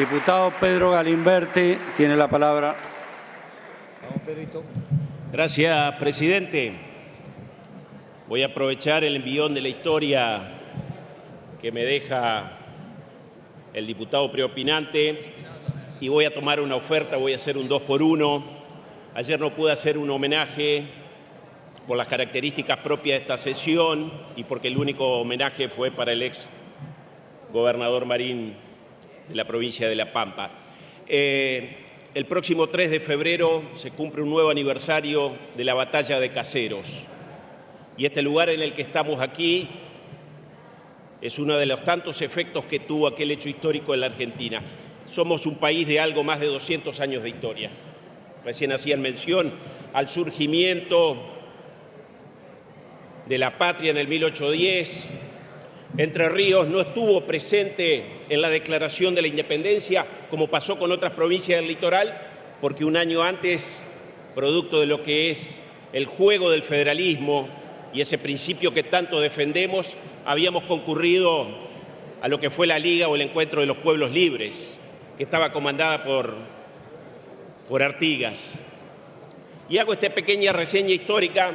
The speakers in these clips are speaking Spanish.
Diputado Pedro Galimberti tiene la palabra. Vamos, Pedrito. Gracias, presidente. Voy a aprovechar el envión de la historia que me deja el diputado preopinante y voy a tomar una oferta, voy a hacer un 2 por 1. Ayer no pude hacer un homenaje por las características propias de esta sesión y porque el único homenaje fue para el ex gobernador Marín de la provincia de La Pampa. El próximo 3 de febrero se cumple un nuevo aniversario de la batalla de Caseros. Y este lugar en el que estamos aquí es uno de los tantos efectos que tuvo aquel hecho histórico en la Argentina. Somos un país de algo más de 200 años de historia. Recién hacían mención al surgimiento de la patria en el 1810. Entre Ríos no estuvo presente en la declaración de la independencia, como pasó con otras provincias del litoral, porque un año antes, producto de lo que es el juego del federalismo y ese principio que tanto defendemos, habíamos concurrido a lo que fue la Liga o el Encuentro de los Pueblos Libres, que estaba comandada por Artigas. Y hago esta pequeña reseña histórica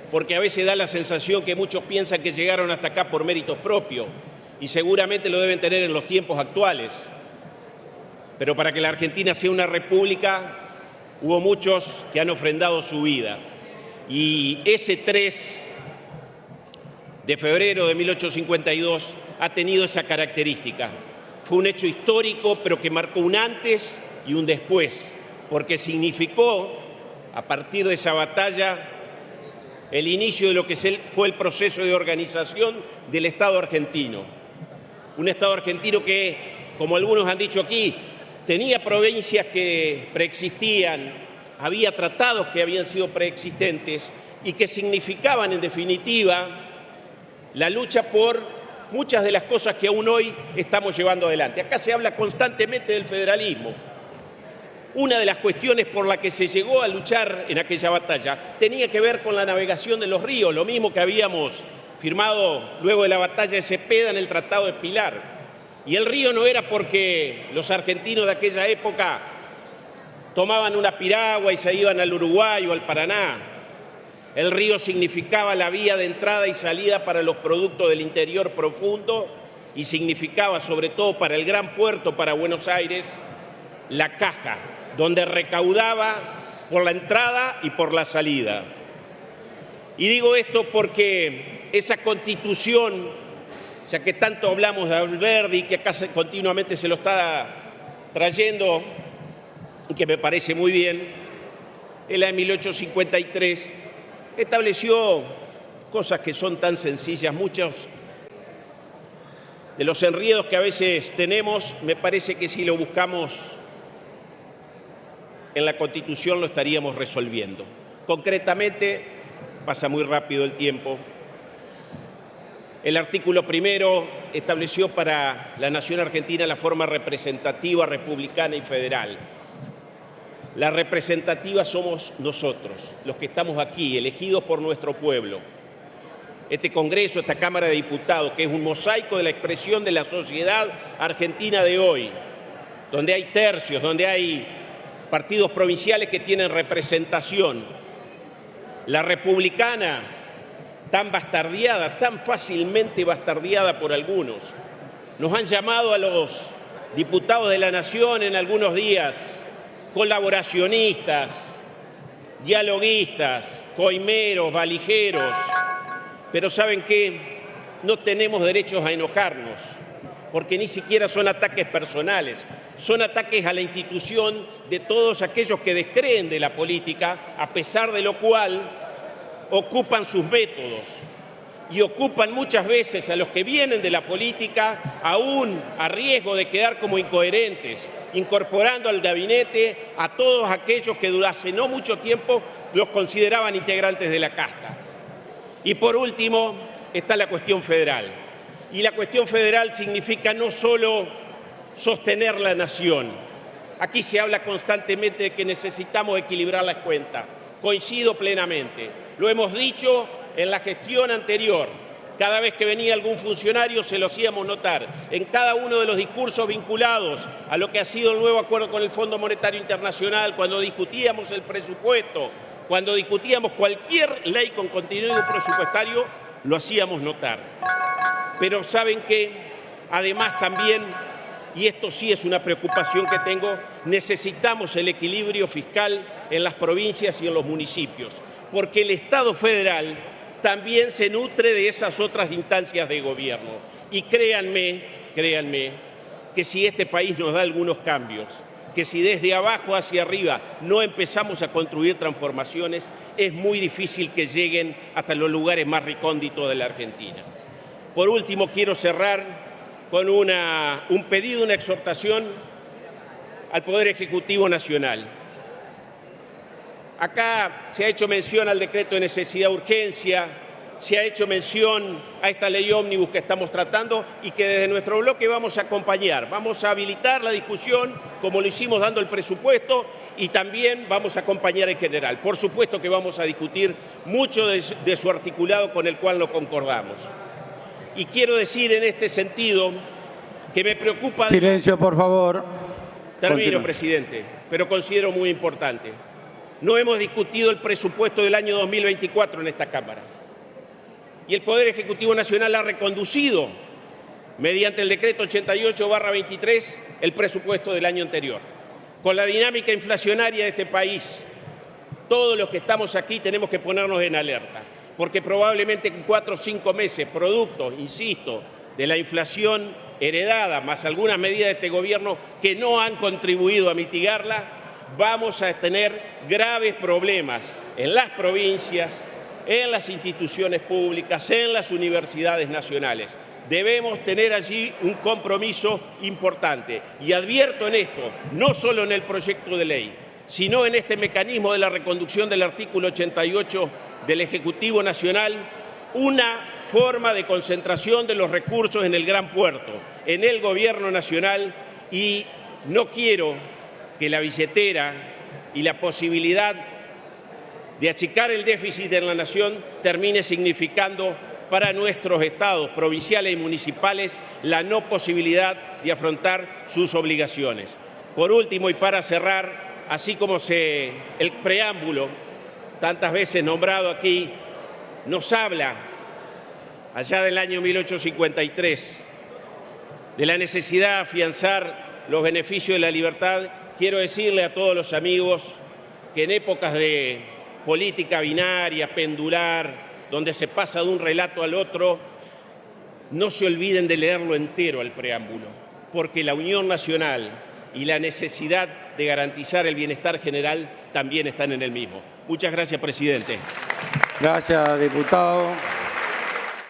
porque a veces da la sensación que muchos piensan que llegaron hasta acá por méritos propios, y seguramente lo deben tener en los tiempos actuales. Pero para que la Argentina sea una república, hubo muchos que han ofrendado su vida. Y ese 3 de febrero de 1852 ha tenido esa característica. Fue un hecho histórico, pero que marcó un antes y un después, porque significó, a partir de esa batalla, el inicio de lo que fue el proceso de organización del Estado argentino. Un Estado argentino que, como algunos han dicho aquí, tenía provincias que preexistían, había tratados que habían sido preexistentes y que significaban, en definitiva, la lucha por muchas de las cosas que aún hoy estamos llevando adelante. Acá se habla constantemente del federalismo. Una de las cuestiones por la que se llegó a luchar en aquella batalla tenía que ver con la navegación de los ríos, lo mismo que habíamos firmado luego de la batalla de Cepeda en el Tratado de Pilar. Y el río no era porque los argentinos de aquella época tomaban una piragua y se iban al Uruguay o al Paraná. El río significaba la vía de entrada y salida para los productos del interior profundo y significaba, sobre todo para el gran puerto, para Buenos Aires, la caja, donde recaudaba por la entrada y por la salida. Y digo esto porque esa Constitución, ya que tanto hablamos de Alberdi, que acá continuamente se lo está trayendo, y que me parece muy bien, en la de 1853, estableció cosas que son tan sencillas. Muchos de los enredos que a veces tenemos, me parece que si lo buscamos en la Constitución lo estaríamos resolviendo. Concretamente, pasa muy rápido el tiempo, el artículo 1 estableció para la nación argentina la forma representativa, republicana y federal. La representativa somos nosotros, los que estamos aquí, elegidos por nuestro pueblo. Este Congreso, esta Cámara de Diputados, que es un mosaico de la expresión de la sociedad argentina de hoy, donde hay tercios, donde hay partidos provinciales que tienen representación. La republicana, tan bastardeada, tan fácilmente bastardeada por algunos. Nos han llamado a los diputados de la Nación en algunos días colaboracionistas, dialoguistas, coimeros, valijeros. Pero ¿saben qué? No tenemos derechos a enojarnos, porque ni siquiera son ataques personales, son ataques a la institución de todos aquellos que descreen de la política, a pesar de lo cual ocupan sus métodos y ocupan muchas veces a los que vienen de la política, aún a riesgo de quedar como incoherentes, incorporando al gabinete a todos aquellos que hace no mucho tiempo los consideraban integrantes de la casta. Y por último está la cuestión federal. Y la cuestión federal significa no solo sostener la nación. Aquí se habla constantemente de que necesitamos equilibrar las cuentas. Coincido plenamente. Lo hemos dicho en la gestión anterior. Cada vez que venía algún funcionario se lo hacíamos notar. En cada uno de los discursos vinculados a lo que ha sido el nuevo acuerdo con el Fondo Monetario Internacional, cuando discutíamos el presupuesto, cuando discutíamos cualquier ley con contenido presupuestario, lo hacíamos notar. Pero ¿saben qué? Además también, y esto sí es una preocupación que tengo, necesitamos el equilibrio fiscal en las provincias y en los municipios, porque el Estado federal también se nutre de esas otras instancias de gobierno. Y créanme, que si este país nos da algunos cambios, que si desde abajo hacia arriba no empezamos a construir transformaciones, es muy difícil que lleguen hasta los lugares más recónditos de la Argentina. Por último, quiero cerrar con un pedido, una exhortación al Poder Ejecutivo Nacional. Acá se ha hecho mención al decreto de necesidad de urgencia, se ha hecho mención a esta ley ómnibus que estamos tratando y que desde nuestro bloque vamos a acompañar. Vamos a habilitar la discusión como lo hicimos dando el presupuesto y también vamos a acompañar en general. Por supuesto que vamos a discutir mucho de su articulado con el cual no concordamos. Y quiero decir en este sentido que me preocupa... Silencio, por favor. Termino, Continúa. presidente, pero considero muy importante. No hemos discutido el presupuesto del año 2024 en esta Cámara. Y el Poder Ejecutivo Nacional ha reconducido, mediante el decreto 88/23, el presupuesto del año anterior. Con la dinámica inflacionaria de este país, todos los que estamos aquí tenemos que ponernos en alerta, porque probablemente en 4 o 5 meses, producto, insisto, de la inflación heredada, más algunas medidas de este gobierno que no han contribuido a mitigarla, vamos a tener graves problemas en las provincias, en las instituciones públicas, en las universidades nacionales. Debemos tener allí un compromiso importante. Y advierto en esto, no solo en el proyecto de ley, sino en este mecanismo de la reconducción del artículo 88 del Ejecutivo Nacional, una forma de concentración de los recursos en el Gran Puerto, en el Gobierno Nacional, y no quiero que la billetera y la posibilidad de achicar el déficit en la nación termine significando para nuestros estados provinciales y municipales la no posibilidad de afrontar sus obligaciones. Por último, y para cerrar, así como el preámbulo, tantas veces nombrado aquí, nos habla, allá del año 1853, de la necesidad de afianzar los beneficios de la libertad, quiero decirle a todos los amigos que en épocas de política binaria, pendular, donde se pasa de un relato al otro, no se olviden de leerlo entero al preámbulo, porque la unión nacional y la necesidad de garantizar el bienestar general también están en el mismo. Muchas gracias, presidente. Gracias, diputado.